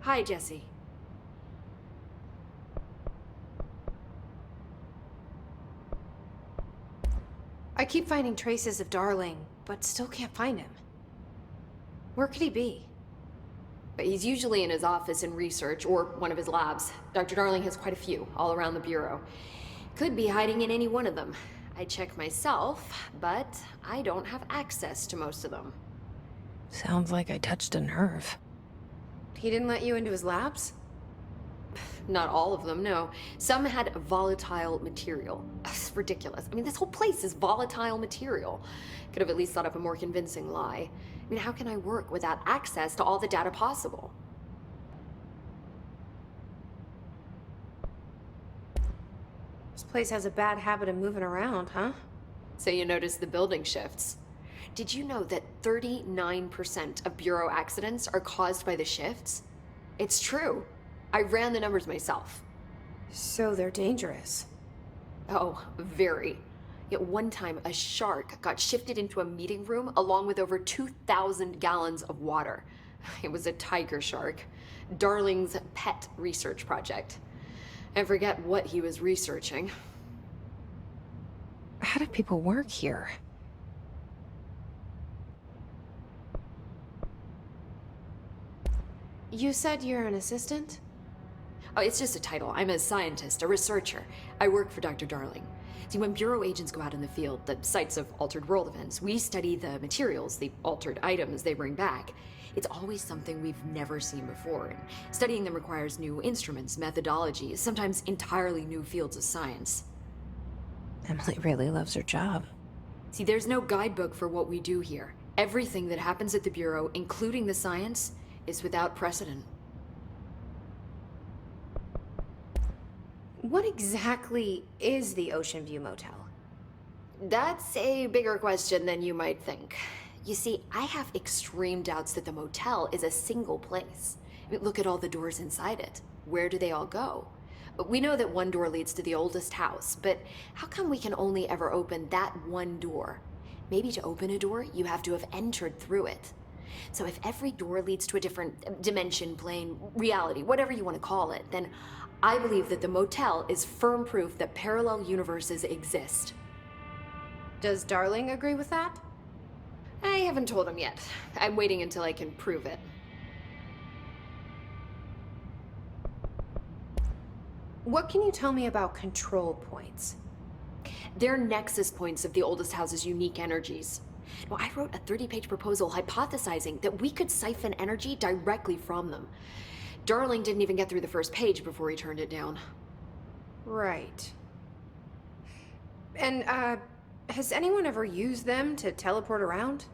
Hi, Jesse. I keep finding traces of Darling, but still can't find him. Where could he be? But he's usually in his office in research or one of his labs. Dr. Darling has quite a few all around the Bureau. Could be hiding in any one of them. I check myself, but I don't have access to most of them. Sounds like I touched a nerve. He didn't let you into his labs? Not all of them, no. Some had volatile material. It's ridiculous. I mean, this whole place is volatile material. Could have at least thought up a more convincing lie. I mean, how can I work without access to all the data possible? This place has a bad habit of moving around, huh? So you notice the building shifts. Did you know that 39% of Bureau accidents are caused by the shifts? It's true. I ran the numbers myself. So they're dangerous. Oh, very. At one time, a shark got shifted into a meeting room along with over 2,000 gallons of water. It was a tiger shark. Darling's pet research project. I forget what he was researching. How do people work here? You said you're an assistant? Oh, it's just a title. I'm a scientist, a researcher. I work for Dr. Darling. See, when Bureau agents go out in the field, the sites of altered world events, we study the materials, the altered items they bring back. It's always something we've never seen before, and studying them requires new instruments, methodologies, sometimes entirely new fields of science. Emily really loves her job. See, there's no guidebook for what we do here. Everything that happens at the Bureau, including the science, is without precedent. What exactly is the Ocean View Motel? That's a bigger question than you might think. You see, I have extreme doubts that the motel is a single place. I mean, look at all the doors inside it. Where do they all go? We know that one door leads to the oldest house, but how come we can only ever open that one door? Maybe to open a door, you have to have entered through it. So if every door leads to a different dimension, plane, reality, whatever you want to call it, then I believe that the motel is firm proof that parallel universes exist. Does Darling agree with that? I haven't told him yet. I'm waiting until I can prove it. What can you tell me about control points? They're nexus points of the oldest house's unique energies. Now, I wrote a 30-page proposal hypothesizing that we could siphon energy directly from them. Darling didn't even get through the first page before he turned it down. Right. And, has anyone ever used them to teleport around?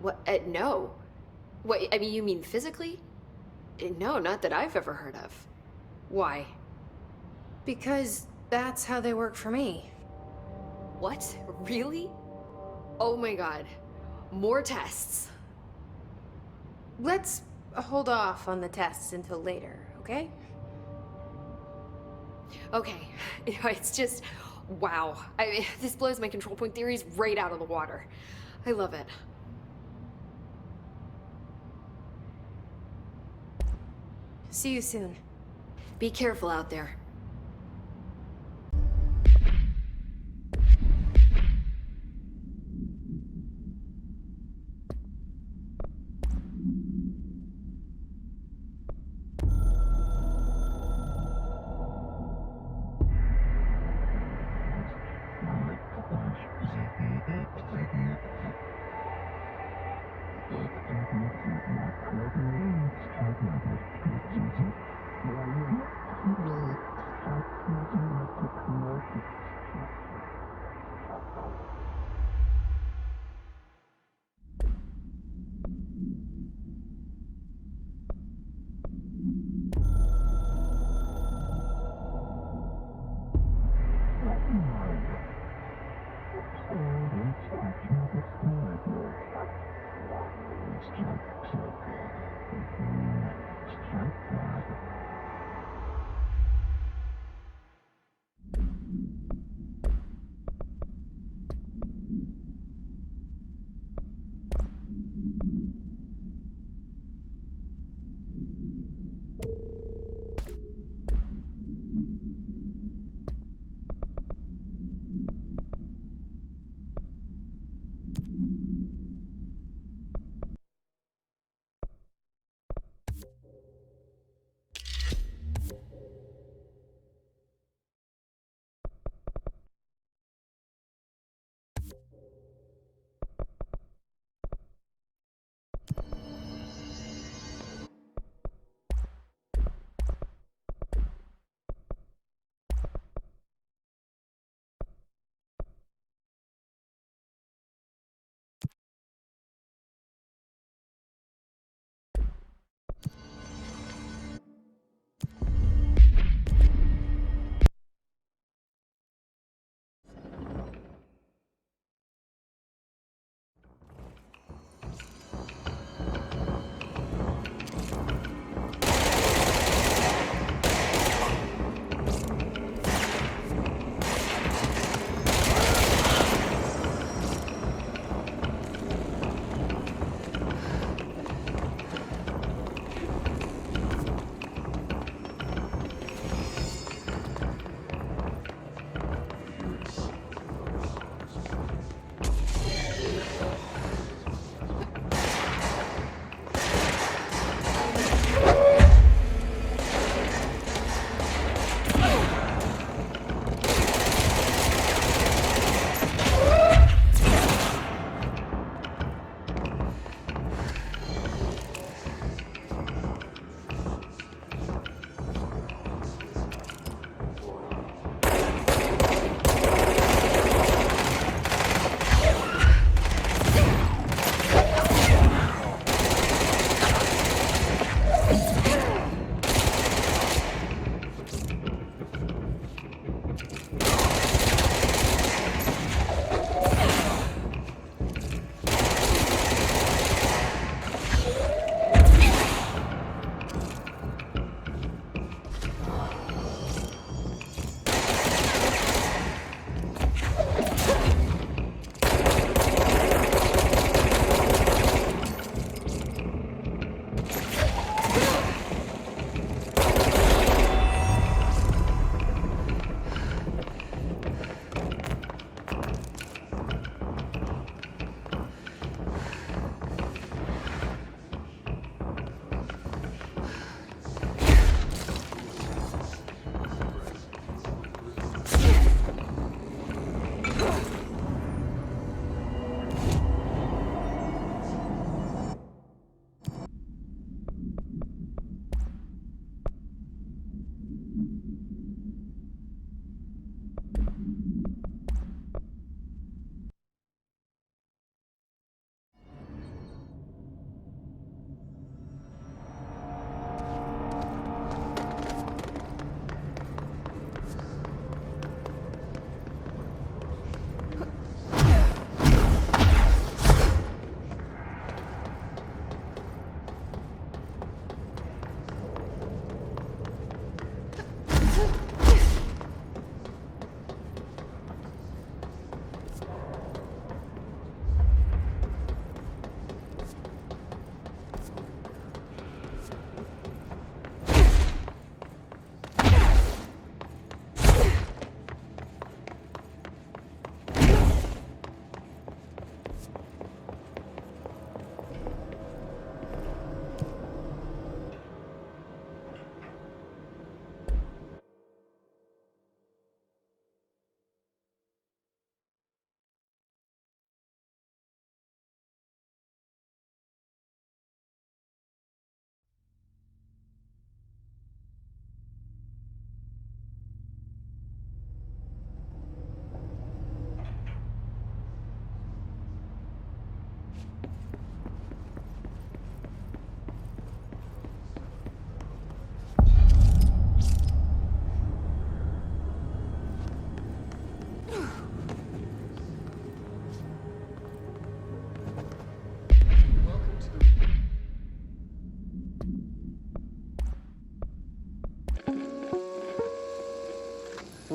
What? No. What, I mean, you mean physically? No, not that I've ever heard of. Why? Because that's how they work for me. What? Really? Oh my god. More tests. Let's hold off on the tests until later, okay? Okay. It's just, wow. I mean, this blows my control point theories right out of the water. I love it. See you soon. Be careful out there.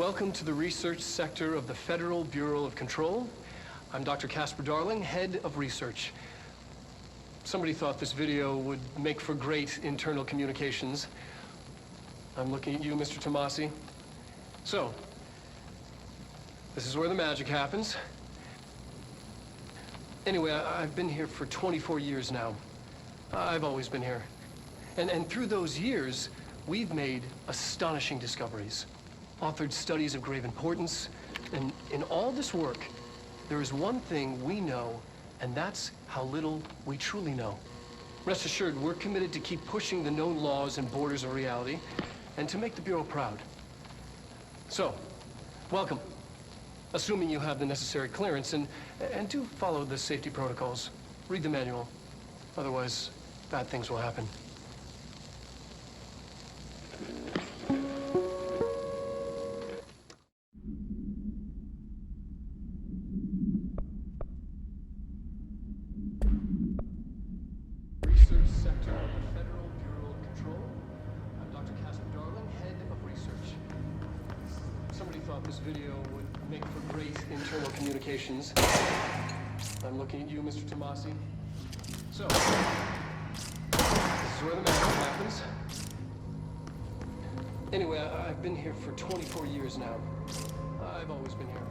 Welcome to the research sector of the Federal Bureau of Control. I'm Dr. Casper Darling, head of research. Somebody thought this video would make for great internal communications. I'm looking at you, Mr. Tomasi. So, this is where the magic happens. Anyway, I've been here for 24 years now. I've always been here. And through those years, we've made astonishing discoveries, authored studies of grave importance, and in all this work, there is one thing we know, and that's how little we truly know. Rest assured, we're committed to keep pushing the known laws and borders of reality, and to make the Bureau proud. So, welcome. Assuming you have the necessary clearance, and do follow the safety protocols. Read the manual. Otherwise, bad things will happen. Research sector of the Federal Bureau of Control. I'm Dr. Casper Darling, head of research. Somebody thought this video would make for great internal communications. I'm looking at you, Mr. Tomasi. So, this is where the magic happens. Anyway, I've been here for 24 years now. I've always been here.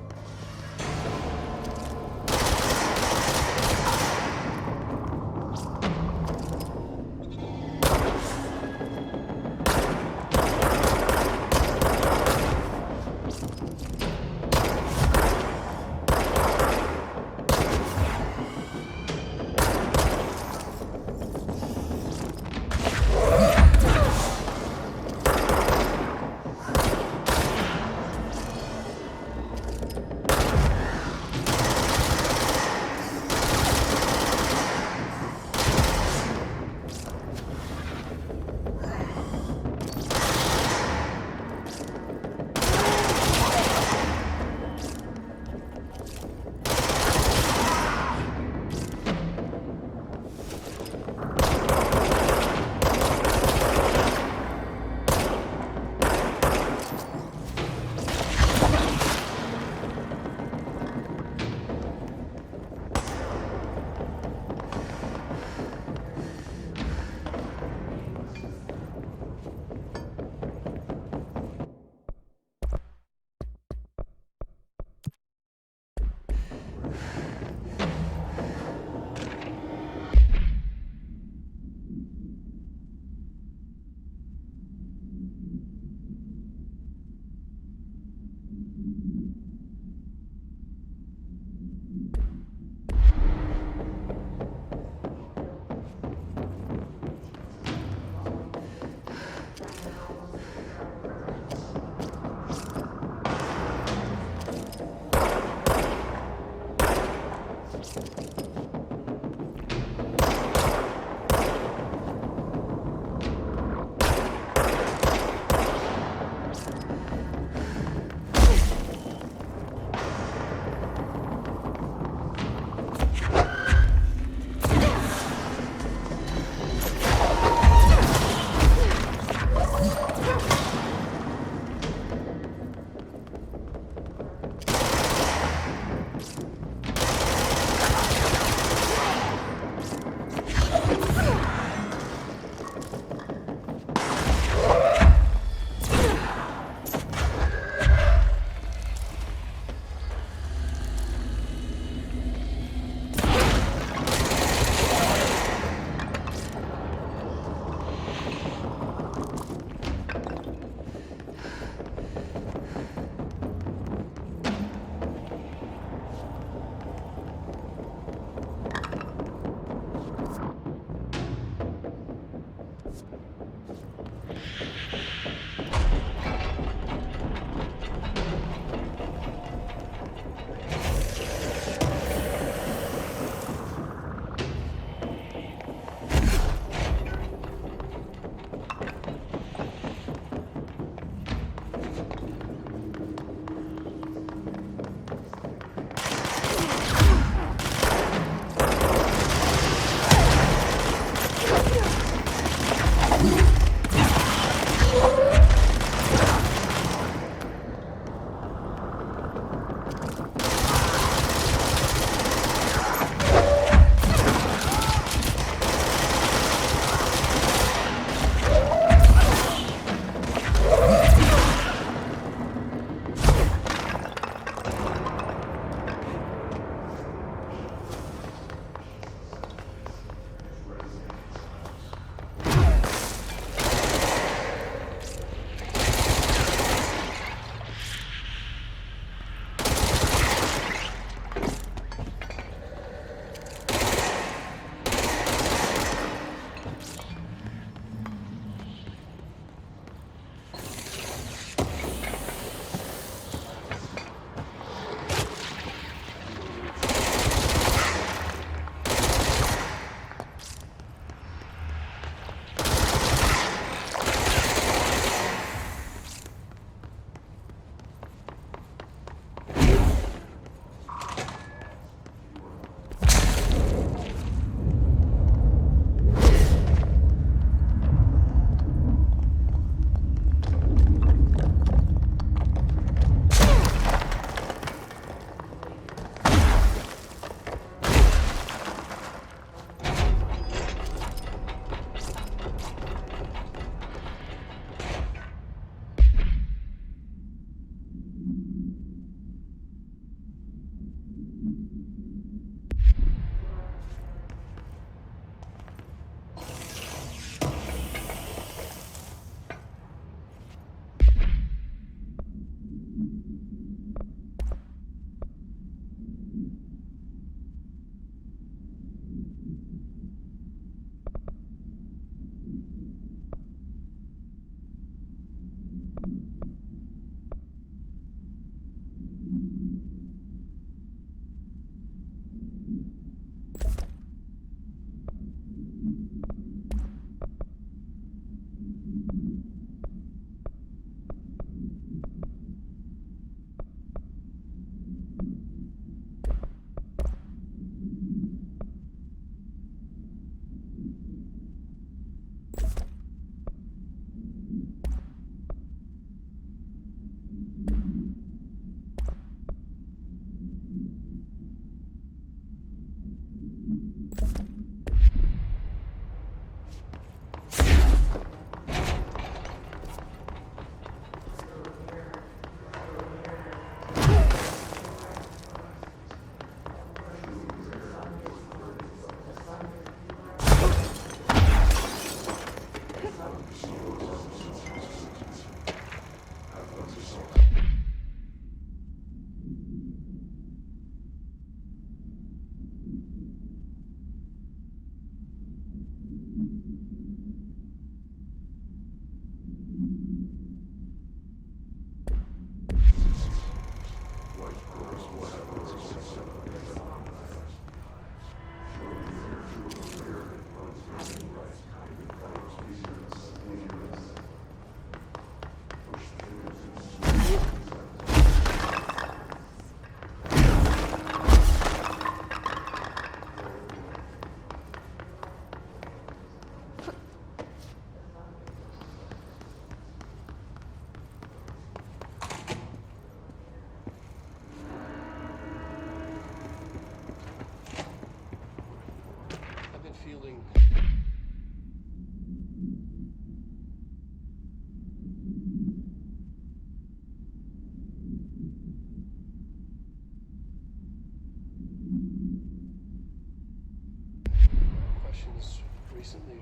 recently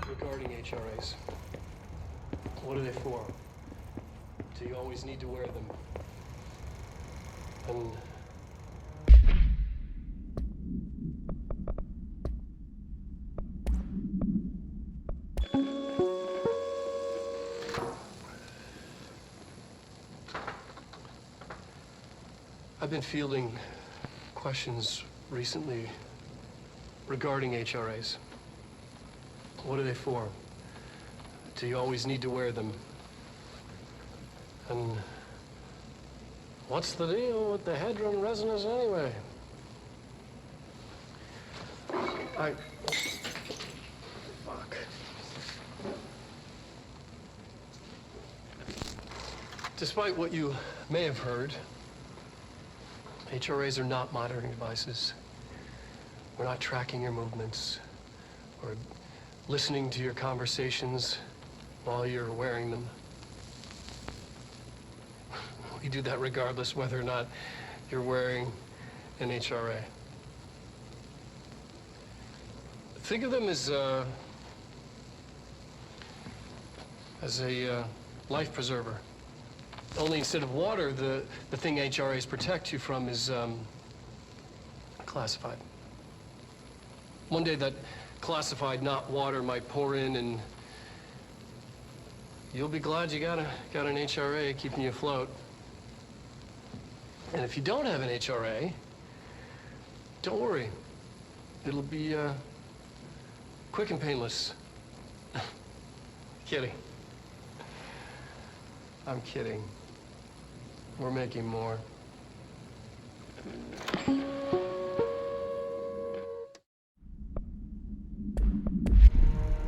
regarding HRAs. What are they for? Do you always need to wear them? And I've been fielding questions recently regarding HRAs. What are they for? Do you always need to wear them? And what's the deal with the hadron resonance anyway? Fuck. Despite what you may have heard, HRAs are not monitoring devices. We're not tracking your movements or listening to your conversations while you're wearing them. We do that regardless whether or not you're wearing an HRA. Think of them as a life preserver. Only instead of water, the thing HRAs protect you from is classified. One day that classified, not water, might pour in, and you'll be glad you got an HRA keeping you afloat. And if you don't have an HRA, don't worry. It'll be quick and painless. Kidding. I'm kidding. We're making more.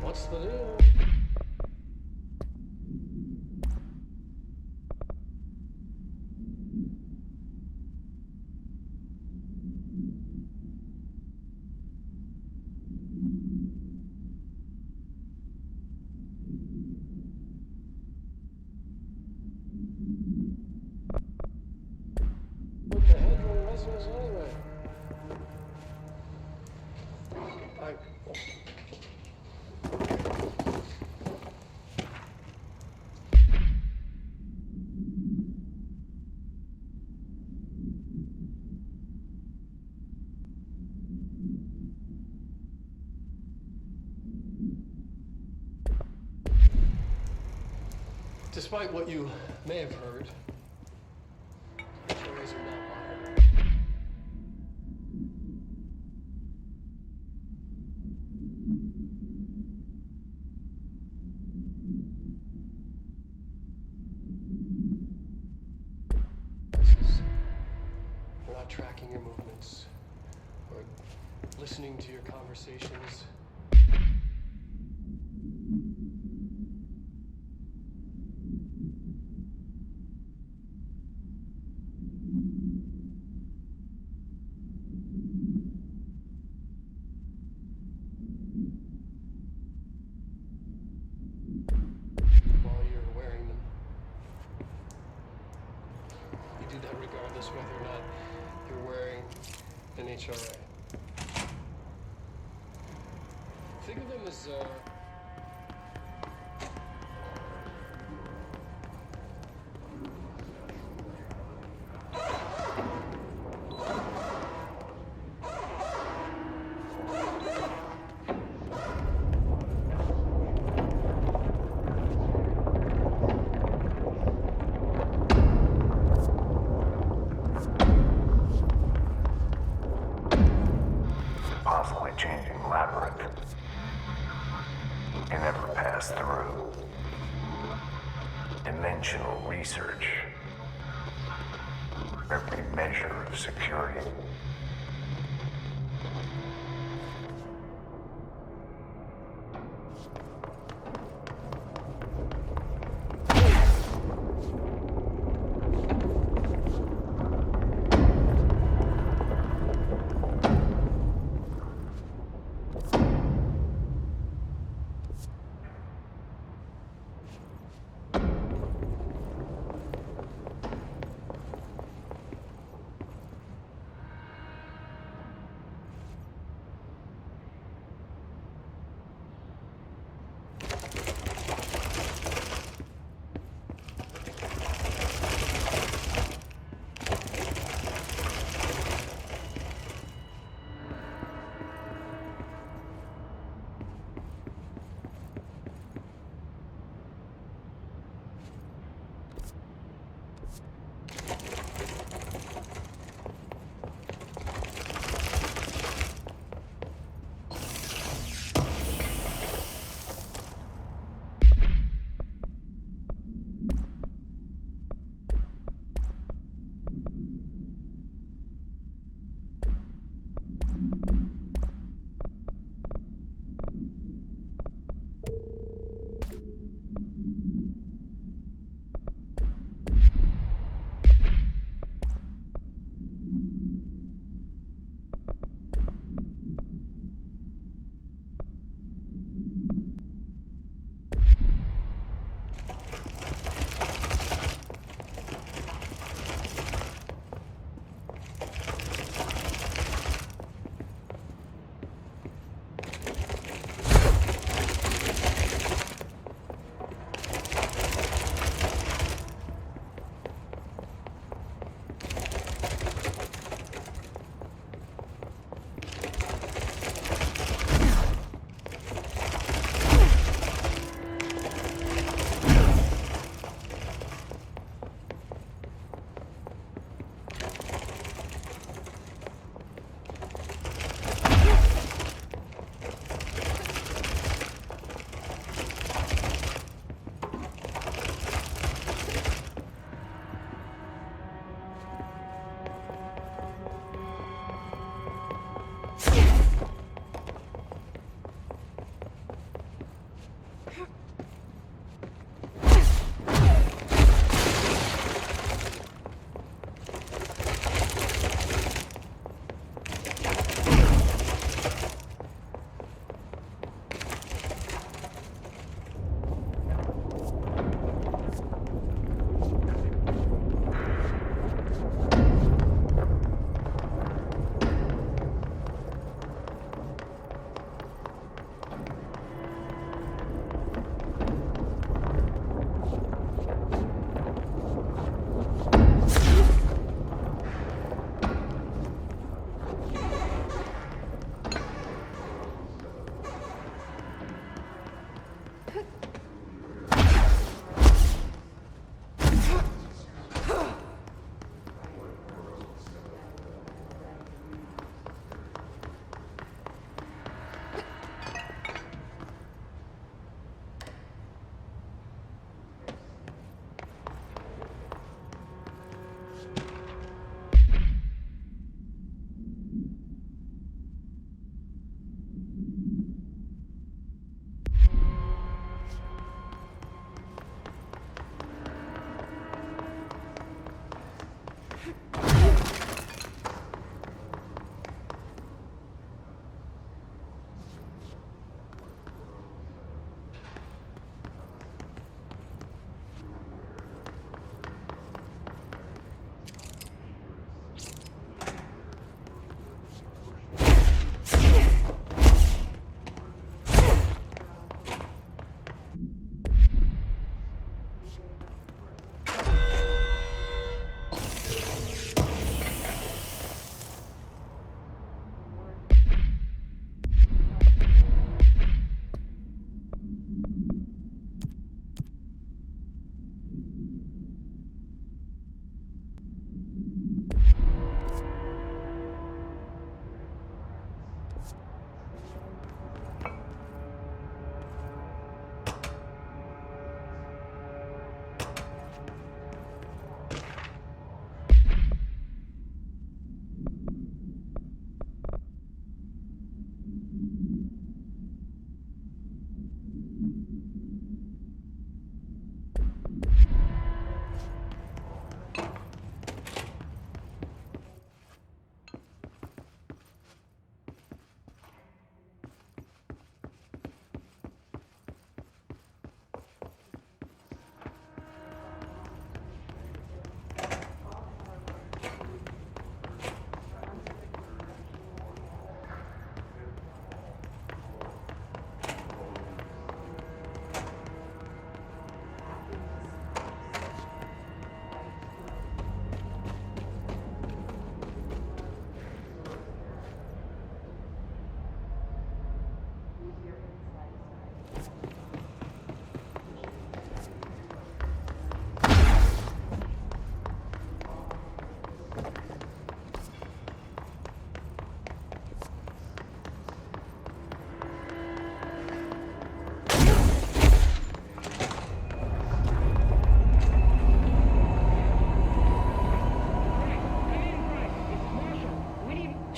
What's the deal? What the hadron resonance anyway? Despite what you may have heard, HRAs are not monitored. We're not tracking your movements or listening to your conversations. While you're wearing them. You do that regardless whether or not you're wearing an HRA. Think of them as constantly changing labyrinth. You never pass through. Dimensional research. Every measure of security.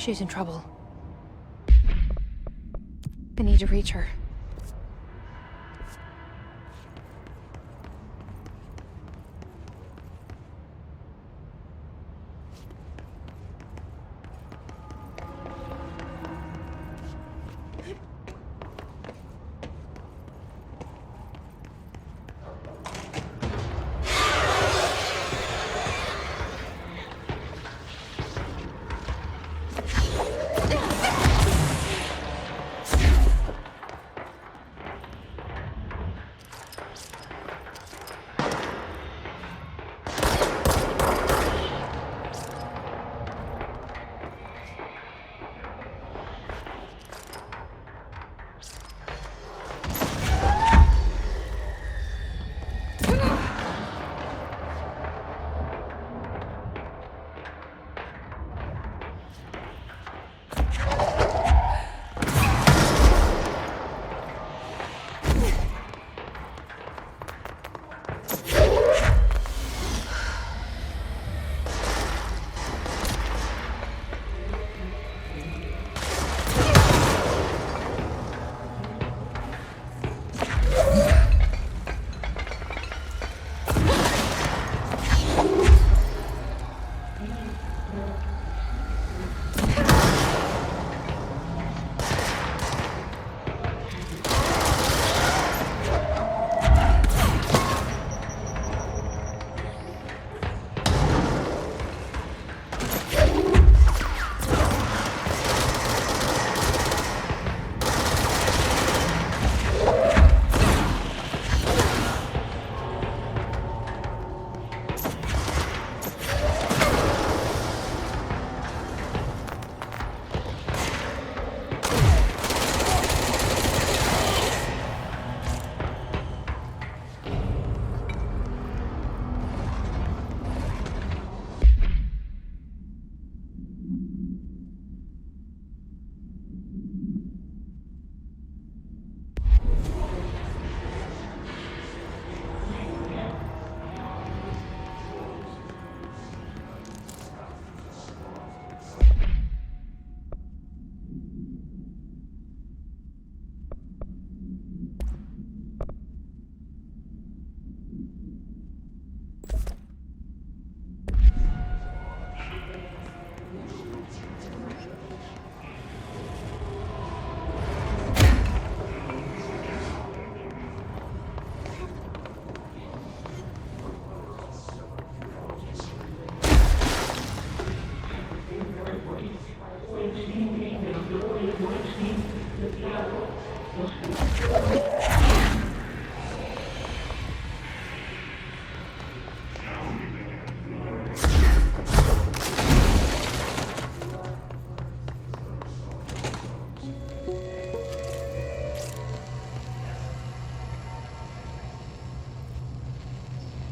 She's in trouble. I need to reach her.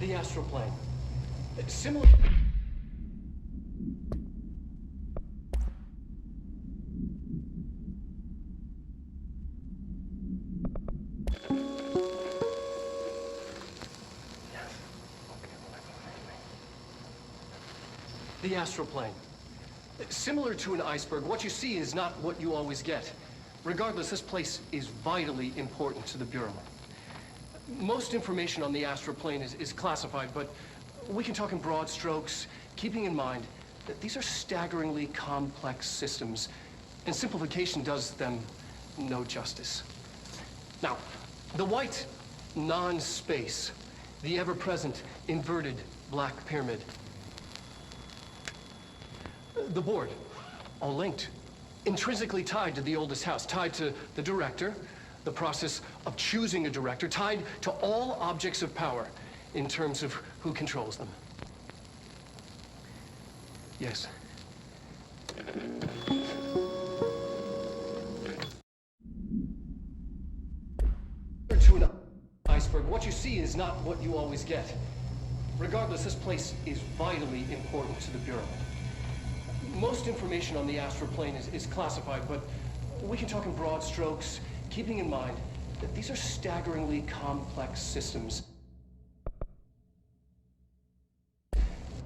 The astral plane. Similar... The astral plane. Similar to an iceberg, what you see is not what you always get. Regardless, this place is vitally important to the Bureau. Most information on the astral plane is classified, but we can talk in broad strokes, keeping in mind that these are staggeringly complex systems, and simplification does them no justice. Now, the white non-space, the ever-present inverted black pyramid, the board, all linked, intrinsically tied to the oldest house, tied to the director, the process of choosing a director, tied to all objects of power in terms of who controls them. Yes. To an iceberg, what you see is not what you always get. Regardless, this place is vitally important to the Bureau. Most information on the astral plane is classified, but we can talk in broad strokes, keeping in mind that these are staggeringly complex systems.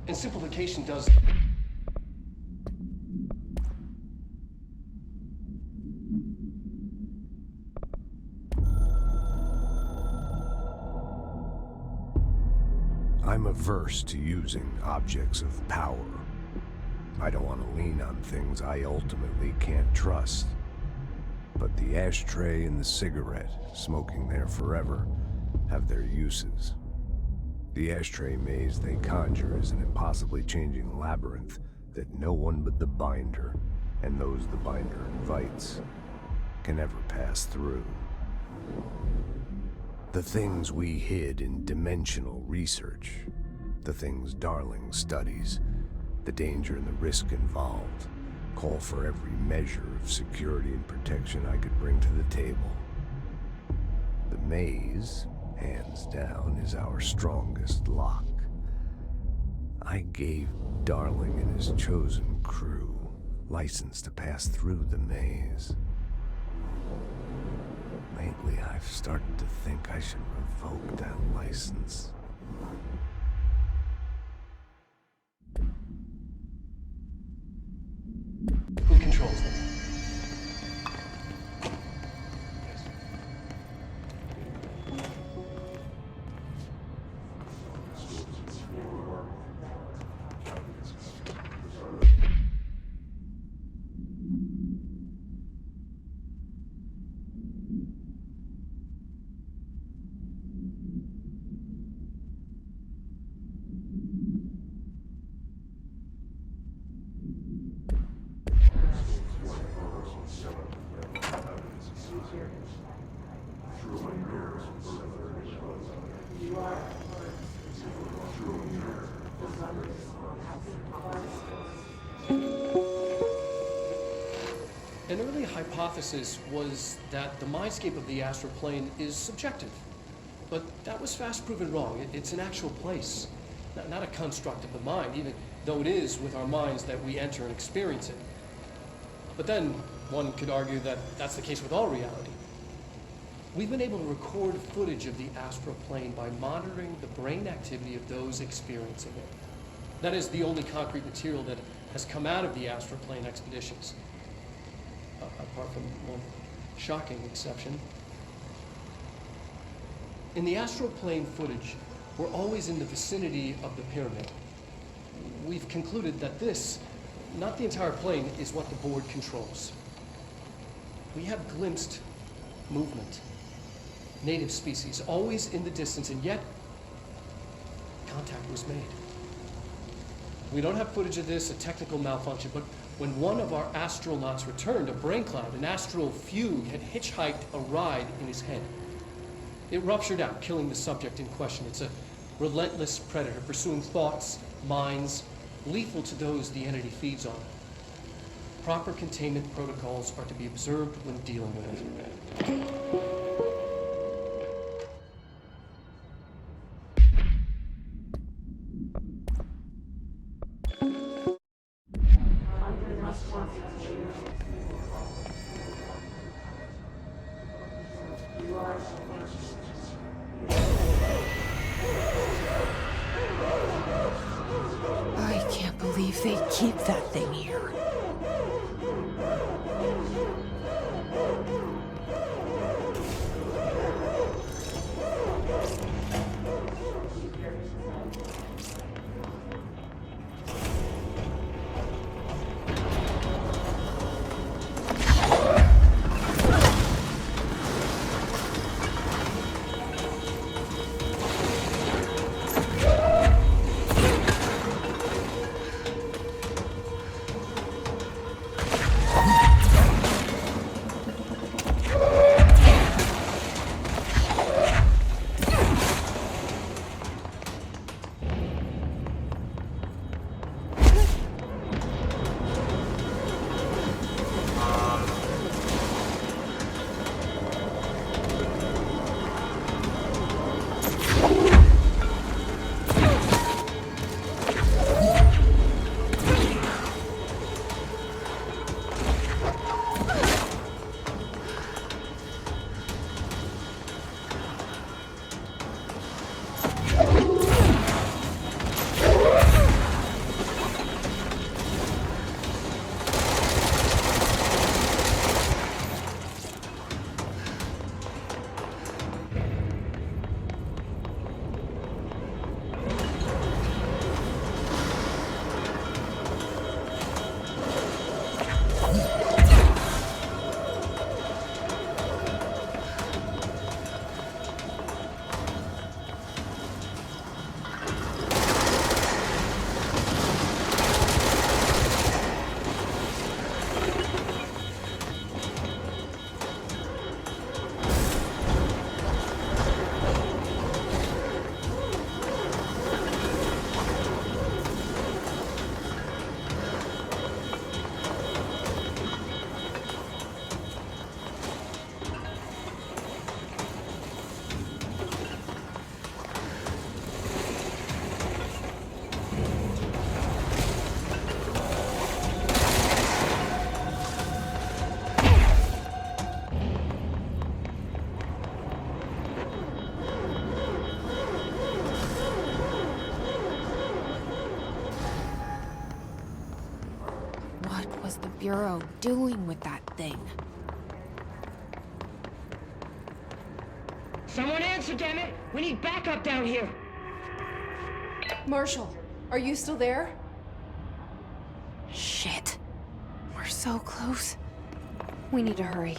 And simplification does I'm averse to using objects of power. I don't want to lean on things I ultimately can't trust. But the ashtray and the cigarette, smoking there forever, have their uses. The ashtray maze they conjure is an impossibly changing labyrinth that no one but the binder, and those the binder invites, can ever pass through. The things we hid in dimensional research, the things Darling studies, the danger and the risk involved, call for every measure of security and protection I could bring to the table. The maze, hands down, is our strongest lock. I gave Darling and his chosen crew license to pass through the maze. Lately, I've started to think I should revoke that license. Who controls them? An early hypothesis was that the mindscape of the astral plane is subjective. But that was fast proven wrong. It's an actual place, not a construct of the mind, even though it is with our minds that we enter and experience it. But then one could argue that that's the case with all reality. We've been able to record footage of the astral plane by monitoring the brain activity of those experiencing it. That is the only concrete material that has come out of the astral plane expeditions. Apart from one shocking exception. In the astral plane footage, we're always in the vicinity of the pyramid. We've concluded that this, not the entire plane, is what the board controls. We have glimpsed movement, native species, always in the distance, and yet contact was made. We don't have footage of this, a technical malfunction, but when one of our astronauts returned, a brain cloud, an astral fugue, had hitchhiked a ride in his head. It ruptured out, killing the subject in question. It's a relentless predator, pursuing thoughts, minds, lethal to those the entity feeds on. Proper containment protocols are to be observed when dealing with it. I can't believe they keep that thing here. Bureau doing with that thing? Someone answer, damn it! We need backup down here! Marshall, are you still there? Shit. We're so close. We need to hurry.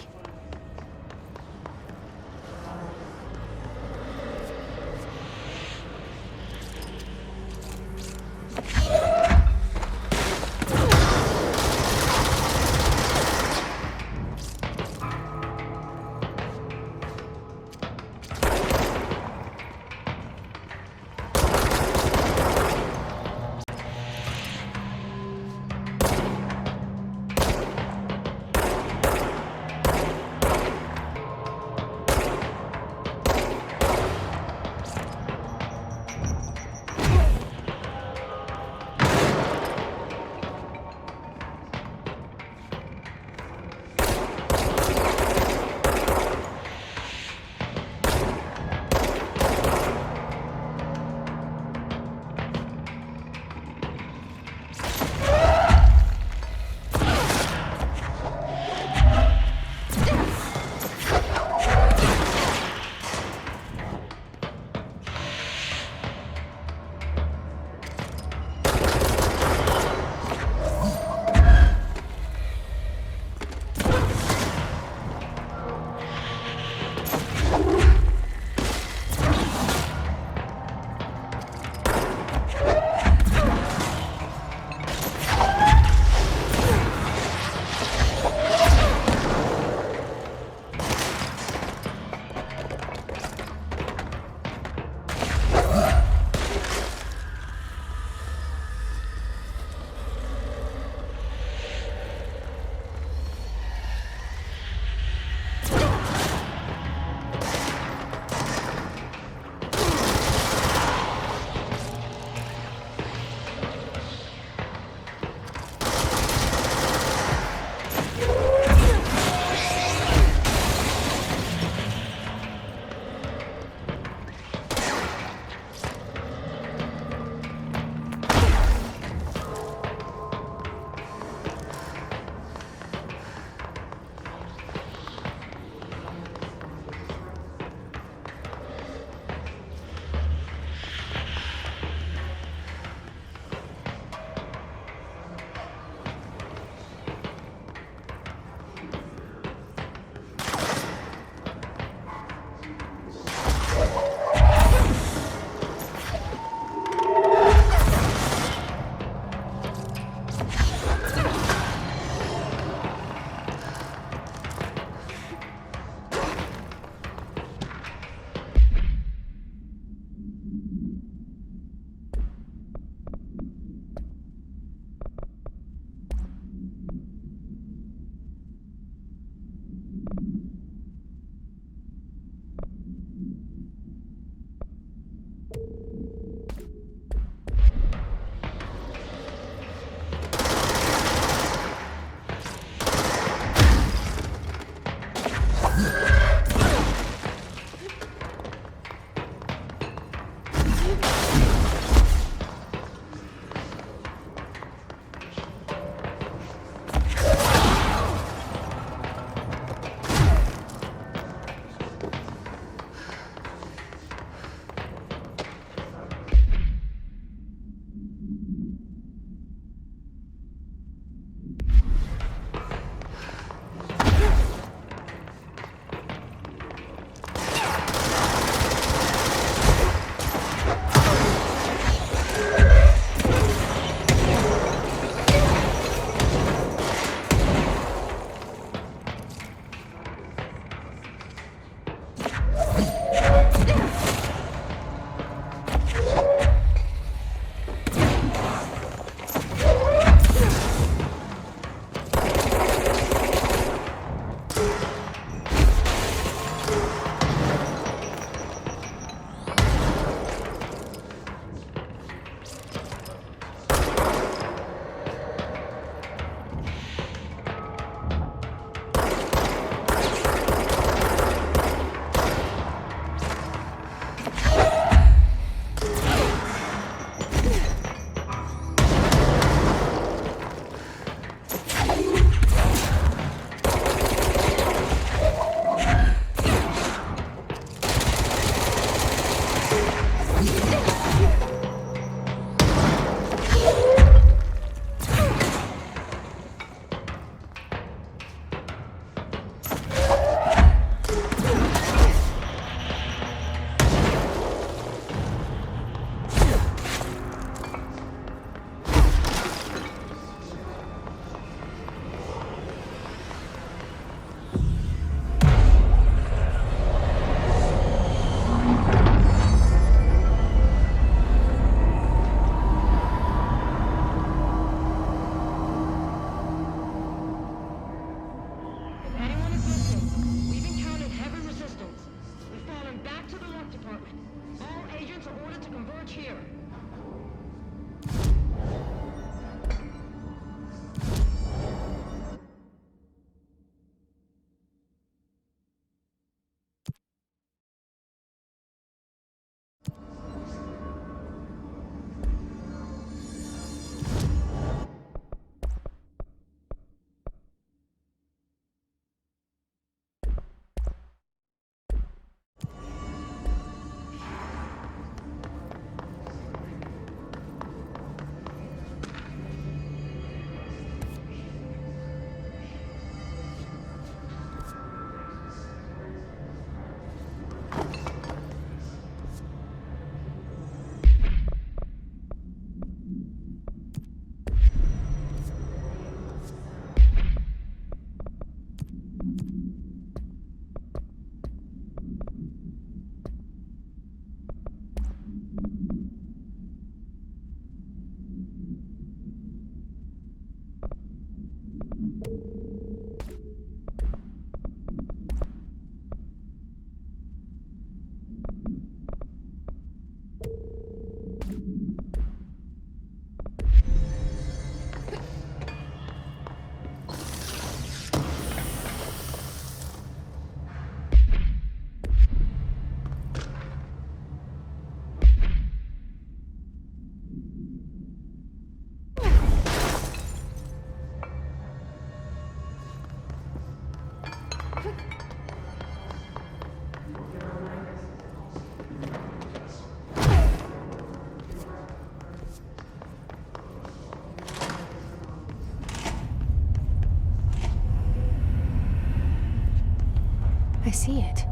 see it.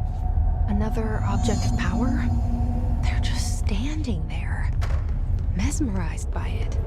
Another object of power? They're just standing there, mesmerized by it.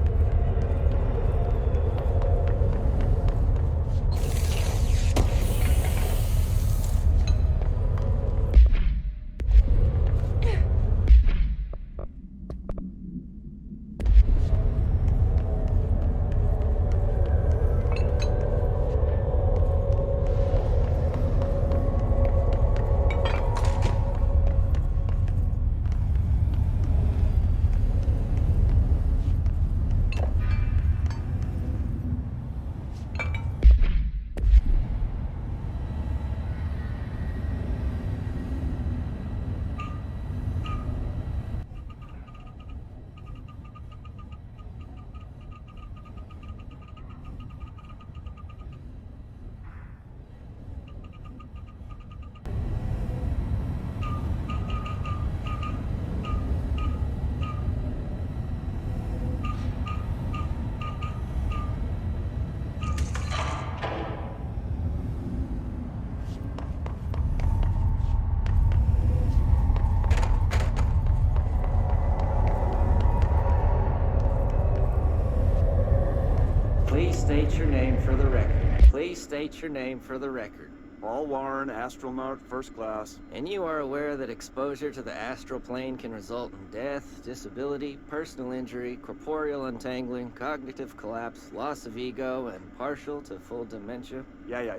Please state your name for the record. Please state your name for the record. Paul Warren, astronaut, first class. And you are aware that exposure to the astral plane can result in death, disability, personal injury, corporeal untangling, cognitive collapse, loss of ego, and partial to full dementia? Yeah.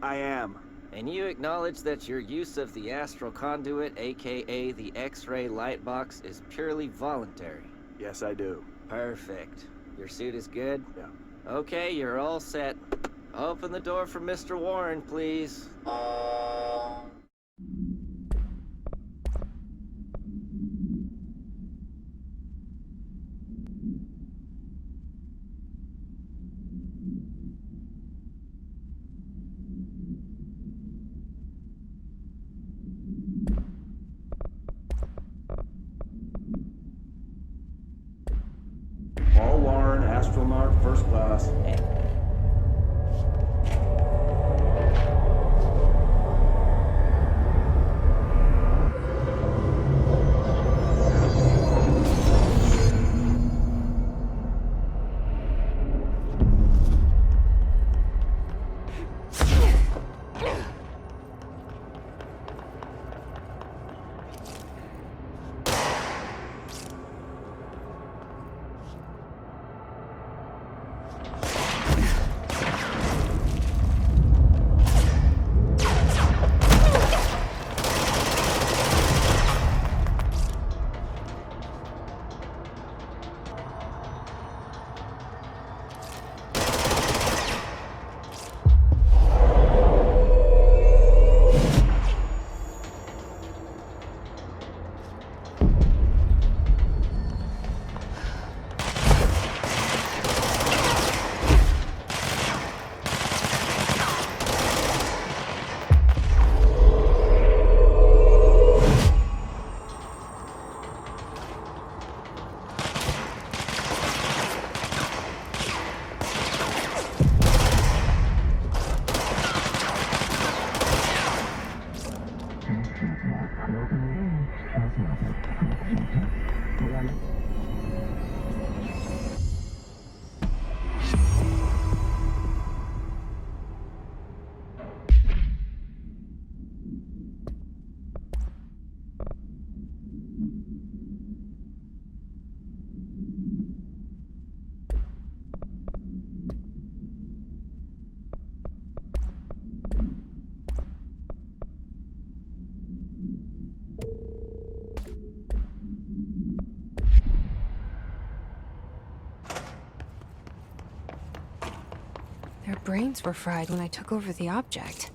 I am. And you acknowledge that your use of the astral conduit, aka the X-ray light box, is purely voluntary? Yes, I do. Perfect. Your suit is good? Yeah. Okay, you're all set. Open the door for Mr. Warren, please. Paul Warren, astronaut, first class. Their brains were fried when I took over the object.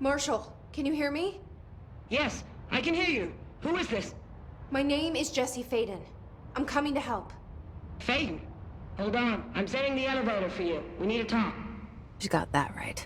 Marshall, can you hear me? Yes, I can hear you. Who is this? My name is Jesse Faden. I'm coming to help. Faden. Hold on. I'm setting the elevator for you. We need to talk. You got that right.